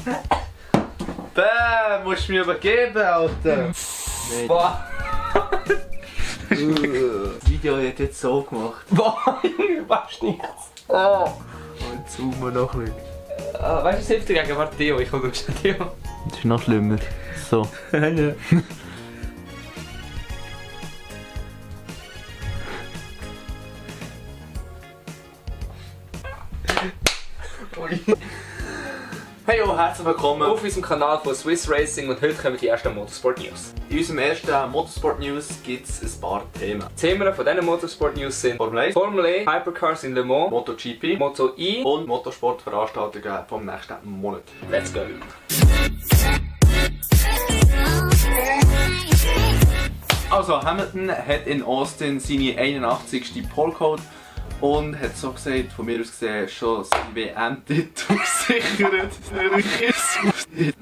Bäh, musst du mir übergeben, Alter. Nee. Boah. Das Video hat jetzt so gemacht. Boah, was nichts. Oh. Und zoomen noch ein bisschen. Weißt du, es hilft dagegen. Warte, Theo, ich komme durch Theo. Das ist noch schlimmer. So. Ja. Hey und herzlich willkommen Auf unserem Kanal von Swiss Racing und heute kommen die ersten Motorsport News. In unserem ersten Motorsport News gibt es ein paar Themen. Die Themen von diesen Motorsport News sind Formel E, Hypercars in Le Mans, MotoGP Moto E und Motorsportveranstaltungen vom nächsten Monat. Let's go! Also Hamilton hat in Austin seine 81. Pole-Code und hat so gesagt, von mir aus gesehen, schon seinen WM-Titel gesichert.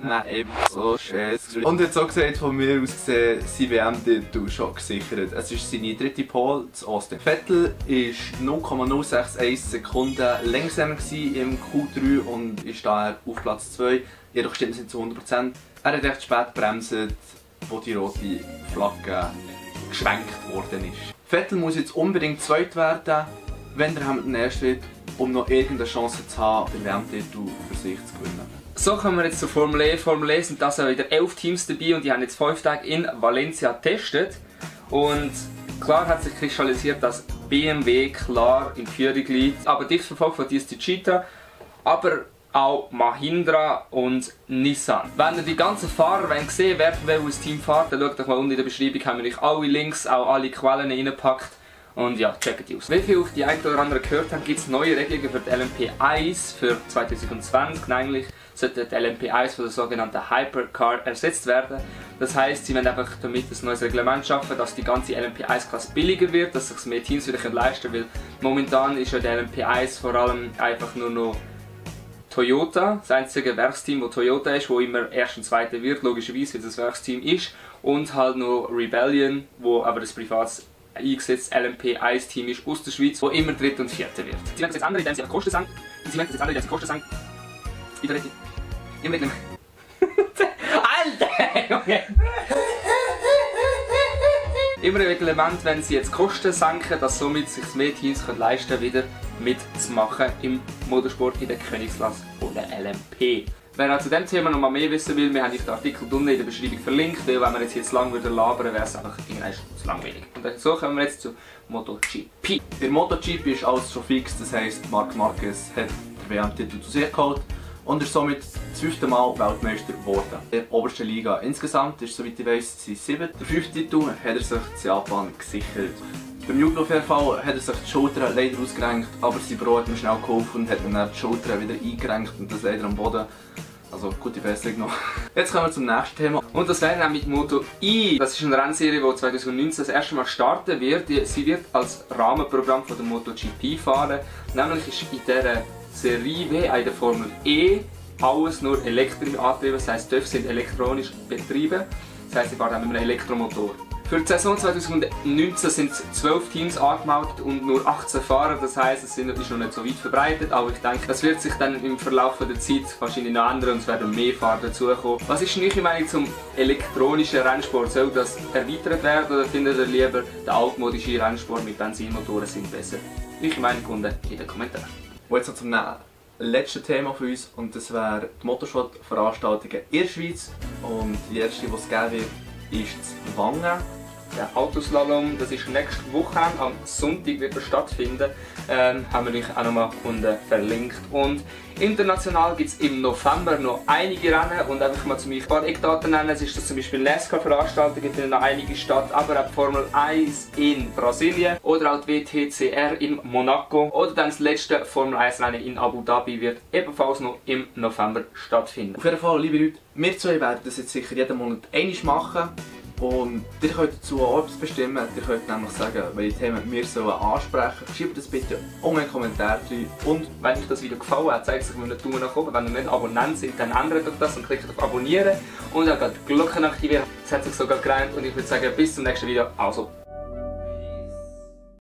Nein, eben so scheiße. Und hat so gesagt, von mir aus gesehen, seinen WM-Titel schon gesichert. Es ist seine dritte Pole zu Austin. Vettel war 0,061 Sekunden langsamer im Q3 und ist daher auf Platz 2. Jedoch stimmt es nicht zu 100%. Er hat recht spät gebremst, wo die rote Flagge geschwenkt worden ist. Vettel muss jetzt unbedingt zweit werden, wenn der Hamilton erst wird, um noch irgendeine Chance zu haben, den WM-Titel für sich zu gewinnen. So kommen wir jetzt zur Formel E. Formel E sind also wieder 11 Teams dabei und die haben jetzt 5 Tage in Valencia getestet. Und klar hat sich kristallisiert, dass BMW klar in Führung liegt, aber dicht verfolgt von DST Cheetah, aber auch Mahindra und Nissan. Wenn ihr die ganzen Fahrer sehen wollt, wer aus Team fährt, dann schaut doch mal unten in der Beschreibung, haben wir euch alle Links, auch alle Quellen reingepackt. Und ja, checkt die aus. Wie viel die einen oder anderen gehört haben, gibt es neue Regelungen für die LMP1 für 2020. Nämlich sollte die LMP1 von der sogenannten Hypercar ersetzt werden. Das heisst, sie wollen einfach damit ein neues Reglement schaffen, dass die ganze LMP1-Klasse billiger wird, dass sich mehr Teams wieder leisten können. Weil momentan ist ja die LMP1 vor allem einfach nur noch Toyota, das einzige Werksteam, das Toyota ist, wo immer Erster und Zweiter wird, logischerweise, weil es das Werksteam ist. Und halt noch Rebellion, wo aber das privates eingesetztes LMP1-Team ist aus der Schweiz, wo immer Dritter und Vierter wird. Sie werden das jetzt ändern, indem sie die Kosten senken. Sie werden das jetzt ändern, indem sie die Kosten senken. Wieder richtig. Immer mit Alter! Junge! Immer ein Reglement, wenn sie jetzt Kosten senken, dass somit sich mehr Teams leisten können, wieder mitzumachen im Motorsport in der Königsklasse oder LMP. Wer auch zu diesem Thema noch mal mehr wissen will, wir haben euch den Artikel unten in der Beschreibung verlinkt, weil wenn wir jetzt lang labern, wäre es einfach irgendwann zu langweilig. Und so kommen wir jetzt zu MotoGP. Der MotoGP ist alles schon fix, das heisst, Marc Marquez hat den WM-Titel zu sich geholt und ist somit das 5. Mal Weltmeister geworden. In der obersten Liga insgesamt ist, soweit ich weiss, sein 7. Der 5. Titel hat er sich in Japan gesichert. Beim Jugendvorfall hat er sich die Schultern leider ausgerenkt, aber sein Bro hat ihm schnell geholfen und hat ihm dann die Schultern wieder eingerenkt und das leider am Boden. Also gute Besserung noch. Jetzt kommen wir zum nächsten Thema. Und das wäre dann mit Moto E. Das ist eine Rennserie, die 2019 das erste Mal starten wird. Sie wird als Rahmenprogramm von der MotoGP fahren. Nämlich ist in dieser Serie wie in der Formel E alles nur elektrisch angetrieben. Das heisst, die TÜV sind elektronisch betrieben. Das heisst, sie fahren auch mit einem Elektromotor. Für die Saison 2019 sind 12 Teams angemeldet und nur 18 Fahrer, das heisst, es ist noch nicht so weit verbreitet, aber ich denke, das wird sich dann im Verlauf der Zeit wahrscheinlich noch ändern und es werden mehr Fahrer dazukommen. Was ist eure Meinung zum elektronischen Rennsport? Soll das erweitert werden oder findet ihr lieber, der altmodische Rennsport mit Benzinmotoren sind besser? Eure Meinung unten in den Kommentaren. Und jetzt noch zum letzten Thema von uns und das wäre die Motorsportveranstaltungen in der Schweiz und die erste, die es geben wird, ist in Wangen. Der Autoslalom, das ist nächste Woche, am Sonntag wird er stattfinden, haben wir euch auch nochmal unten verlinkt. Und international gibt es im November noch einige Rennen und einfach mal ein paar Eckdaten nennen. Es ist das zum Beispiel NASCAR-Veranstaltungen, finden noch einige statt, aber auch Formel 1 in Brasilien oder auch die WTCR in Monaco oder dann das letzte Formel 1 Rennen in Abu Dhabi wird ebenfalls noch im November stattfinden. Auf jeden Fall, liebe Leute, wir zwei werden das jetzt sicher jeden Monat einmal machen. Und ihr könnt dazu auch etwas bestimmen. Ihr könnt nämlich sagen, welche Themen wir ansprechen sollen. Schreibt das bitte unten in den Kommentaren rein. Und wenn euch das Video gefallen hat, zeigt es euch mit einem Daumen nach oben. Wenn ihr nicht Abonnent seid, dann ändert euch das und klickt auf Abonnieren. Und auch die Glocke aktivieren. Das hat sich sogar gereimt. Und ich würde sagen, bis zum nächsten Video. Also.